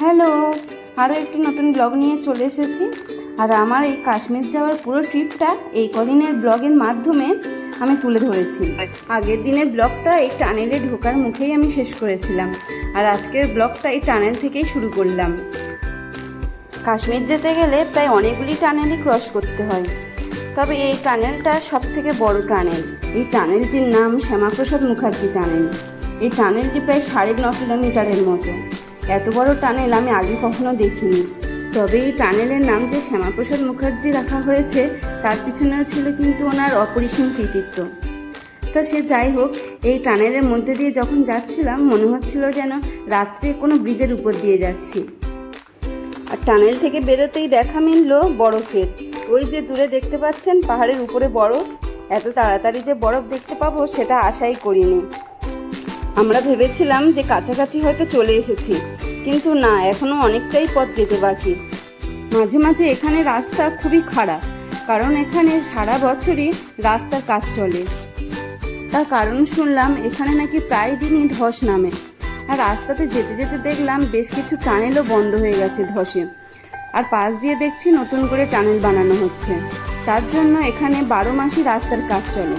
Hello, আরও একটি নতুন ব্লগ নিয়ে চলে এসেছি। আর আমার এই কাশ্মীর যাওয়ার পুরো ট্রিপটা এই কদিনের ব্লগের মাধ্যমে আমি তুলে ধরেছি। আগের দিনের ব্লগটা এই টানেলে ঢোকার মুখেই আমি শেষ করেছিলাম, আর আজকের ব্লগটা এই টানেল থেকেই শুরু করলাম। কাশ্মীর যেতে গেলে প্রায় অনেকগুলি টানেলই ক্রস করতে হয়, তবে এই টানেলটা সব থেকে বড় টানেল। এই টানেলটির নাম শ্যামাপ্রসাদ মুখার্জি টানেল। এই টানেলটি প্রায় 9.5 কিলোমিটারের মতো। এত বড় টানেল আমি আগে কখনো দেখিনি। তবে এই টানেলের নাম যে শ্যামাপ্রসাদ মুখার্জি রাখা হয়েছে তার পিছনেও ছিল কিন্তু ওনার অপরিসীম কৃতিত্ব। তো সে যাই হোক, এই টানেলের মধ্যে দিয়ে যখন যাচ্ছিলাম মনে হচ্ছিল যেন রাত্রে কোনো ব্রিজের উপর দিয়ে যাচ্ছি। আর টানেল থেকে বেরোতেই দেখা মিলল বরফের। ওই যে দূরে দেখতে পাচ্ছেন পাহাড়ের উপরে বরফ। এত তাড়াতাড়ি যে বরফ দেখতে পাবো সেটা আশাই করিনি। আমরা ভেবেছিলাম যে কাছাকাছি হয়তো চলে এসেছি, কিন্তু না, এখনও অনেকটাই পথ যেতে বাকি। মাঝে মাঝে এখানে রাস্তা খুবই খারাপ, কারণ এখানে সারা বছরই রাস্তার কাজ চলে। তার কারণ শুনলাম এখানে নাকি প্রায় দিনই ধস নামে। আর রাস্তাতে যেতে যেতে দেখলাম বেশ কিছু টানেলও বন্ধ হয়ে গেছে ধসে। আর পাশ দিয়ে দেখছি নতুন করে টানেল বানানো হচ্ছে। তার জন্য এখানে 12 মাসই রাস্তার কাজ চলে।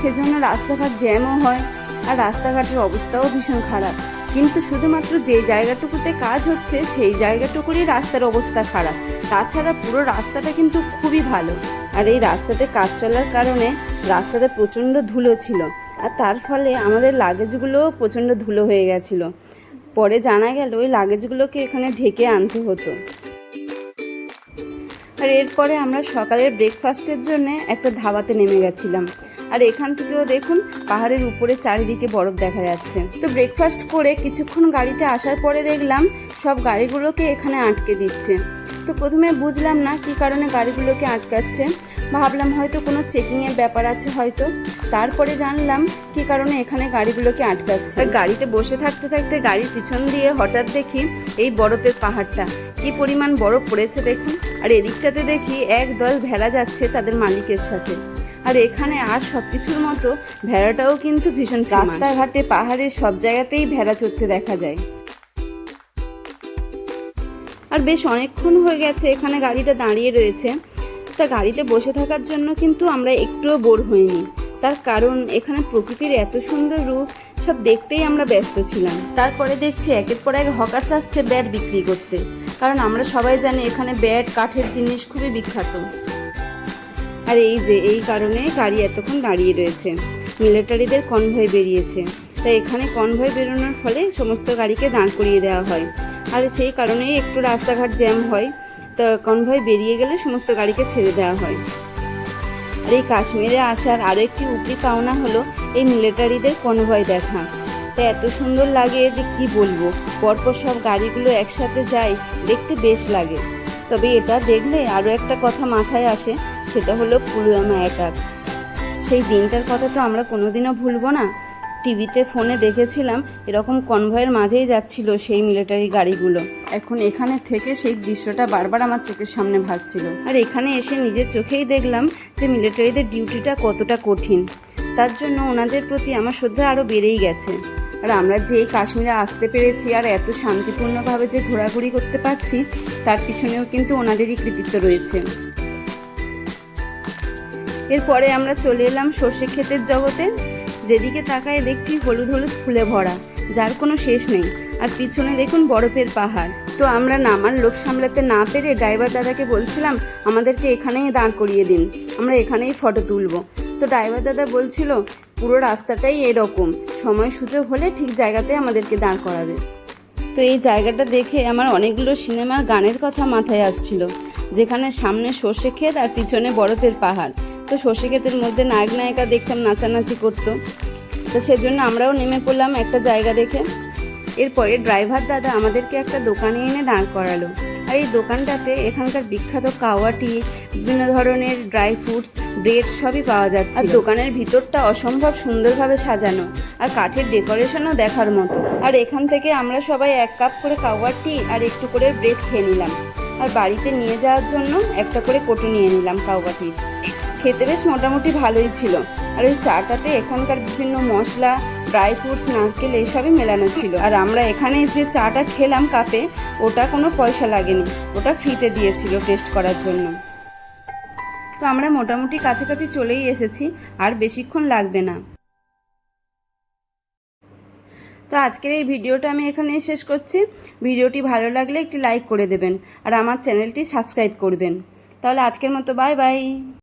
সেজন্য রাস্তাঘাট জ্যামও হয়, আর রাস্তাঘাটের অবস্থাও ভীষণ খারাপ। কিন্তু শুধুমাত্র যে জায়গাটুকুতে কাজ হচ্ছে সেই জায়গাটুকুরই রাস্তার অবস্থা খারাপ। তাছাড়া পুরো রাস্তাটা কিন্তু খুবই ভালো। আর এই রাস্তাতে কাজ চলার কারণে রাস্তাতে প্রচণ্ড ধুলো ছিল, আর তার ফলে আমাদের লাগেজগুলোও প্রচণ্ড ধুলো হয়ে গেছিলো। পরে জানা গেল ওই লাগেজগুলোকে এখানে ঢেকে আনতে হতো। আর এরপরে আমরা সকালের ব্রেকফাস্টের জন্য একটা ধাবাতে নেমে গেছিলাম। আর এখান থেকেও দেখুন পাহাড়ের উপরে চারিদিকে বরফ দেখা যাচ্ছে। তো ব্রেকফাস্ট করে কিছুক্ষণ গাড়িতে আসার পরে দেখলাম সব গাড়িগুলোকে এখানে আটকে দিচ্ছে। তো প্রথমে বুঝলাম না কী কারণে গাড়িগুলোকে আটকাচ্ছে, ভাবলাম হয়তো কোনো চেকিংয়ের ব্যাপার আছে হয়তো। তারপরে জানলাম কী কারণে এখানে গাড়িগুলোকে আটকাচ্ছে। আর গাড়িতে বসে থাকতে থাকতে গাড়ির পিছন দিয়ে হঠাৎ দেখি এই বরফের পাহাড়টা, কী পরিমাণ বরফ পড়েছে দেখুন। আর এদিকটাতে দেখি একদল ভেড়া যাচ্ছে তাদের মালিকের সাথে। আর এখানে আর সব কিছুর মতো ভেড়াটাও কিন্তু ভীষণ, রাস্তাঘাটে পাহাড়ে সব জায়গাতেই ভেড়া চড়তে দেখা যায়। আর বেশ অনেকক্ষণ হয়ে গেছে এখানে গাড়িটা দাঁড়িয়ে রয়েছে। তা গাড়িতে বসে থাকার জন্য কিন্তু আমরা একটুও বোর হইনি। তার কারণ এখানে প্রকৃতির এত সুন্দর রূপ, সব দেখতেই আমরা ব্যস্ত ছিলাম। তারপরে দেখছি একের পর এক হকার্স আসছে ব্যাট বিক্রি করতে, কারণ আমরা সবাই জানি এখানে ব্যাট কাঠের জিনিস খুবই বিখ্যাত। আর এই যে এই কারণে গাড়ি এতক্ষণ দাঁড়িয়ে রয়েছে। মিলিটারিদের কনভয় বেরিয়েছে, তাই এখানে কনভয় বেরোনোর ফলে সমস্ত গাড়িকে দাঁড় করিয়ে দেওয়া হয়। আর সেই কারণেই একটু রাস্তাঘাট জ্যাম হয়। তো কনভয় বেরিয়ে গেলে সমস্ত গাড়িকে ছেড়ে দেওয়া হয়। আর এই কাশ্মীরে আসার আরও একটি উপরি পাওনা হলো এই মিলিটারিদের কনভয় দেখা। তাই এত সুন্দর লাগে যে কি বলবো। পরপর সব গাড়িগুলো একসাথে যায়, দেখতে বেশ লাগে। তবে এটা দেখলে আরও একটা কথা মাথায় আসে, সেটা হলো পুলওয়ামা অ্যাটাক। সেই দিনটার কথা তো আমরা কোনোদিনও ভুলবো না। টিভিতে ফোনে দেখেছিলাম এরকম কনভয়ের মাঝেই যাচ্ছিল সেই মিলিটারি গাড়িগুলো। এখন এখানে থেকে সেই দৃশ্যটা বারবার আমার চোখের সামনে ভাসছিল। আর এখানে এসে নিজের চোখেই দেখলাম যে মিলিটারিদের ডিউটিটা কতটা কঠিন। তার জন্য ওনাদের প্রতি আমার শ্রদ্ধা আরও বেড়েই গেছে। আর আমরা যে এই কাশ্মীরে আসতে পেরেছি আর এত শান্তিপূর্ণভাবে যে ঘোরাঘুরি করতে পারছি, তার পিছনেও কিন্তু ওনাদেরই কৃতিত্ব রয়েছে। এরপরে আমরা চলে এলাম সর্ষে ক্ষেতের জগতে। যেদিকে তাকায় দেখছি হলুদ হলুদ ফুলে ভরা, যার কোনো শেষ নেই। আর পিছনে দেখুন বরফের পাহাড়। তো আমরা নামার লোভ সামলাতে না পেরে ড্রাইভার দাদাকে বলছিলাম আমাদেরকে এখানেই দাঁড় করিয়ে দিন, আমরা এখানেই ফটো তুলব। তো ড্রাইভার দাদা বলছিল পুরো রাস্তাটাই এরকম, সময় সুযোগ হলে ঠিক জায়গাতে আমাদেরকে দাঁড় করাবে। তো এই জায়গাটা দেখে আমার অনেকগুলো সিনেমার গানের কথা মাথায় আসছিল, যেখানে সামনে সর্ষে ক্ষেত আর পিছনে বরফের পাহাড়। তো সর্ষে ক্ষেতের মধ্যে নায়ক নায়িকা দেখতাম নাচানাচি করতো। তো সেজন্য আমরাও নেমে পড়লাম একটা জায়গা দেখে। এরপরে ড্রাইভার দাদা আমাদেরকে একটা দোকানে এনে দাঁড় করালো। আর এই দোকানটাতে এখানকার বিখ্যাত কাওয়া টি, বিভিন্ন ধরনের ড্রাই ফ্রুটস, ব্রেড সবই পাওয়া যাচ্ছে। আর দোকানের ভিতরটা অসম্ভব সুন্দরভাবে সাজানো, আর কাঠের ডেকোরেশনও দেখার মতো। আর এখান থেকে আমরা সবাই 1 কাপ করে কাওয়া টি আর একটু করে ব্রেড খেয়ে নিলাম। আর বাড়িতে নিয়ে যাওয়ার জন্য একটা করে কোটো নিয়ে নিলাম কাওয়া টির। খেতে বেশ মোটামুটি ভালোই ছিল। আর ওই চাটাতে এখানকার বিভিন্ন মশলা, ড্রাই ফ্রুটস, নারকেল এইসবই মেলানো ছিল। আর আমরা এখানে যে চাটা খেলাম কাপে, ওটা কোনো পয়সা লাগেনি, ওটা ফ্রিতে দিয়েছিল টেস্ট করার জন্য। তো আমরা মোটামুটি কাছাকাছি চলেই এসেছি, আর বেশিক্ষণ লাগবে না। তো আজকের এই ভিডিওটা আমি এখানেই শেষ করছি। ভিডিওটি ভালো লাগলে একটি লাইক করে দেবেন আর আমার চ্যানেলটি সাবস্ক্রাইব করবেন। তাহলে আজকের মতো বাই বাই।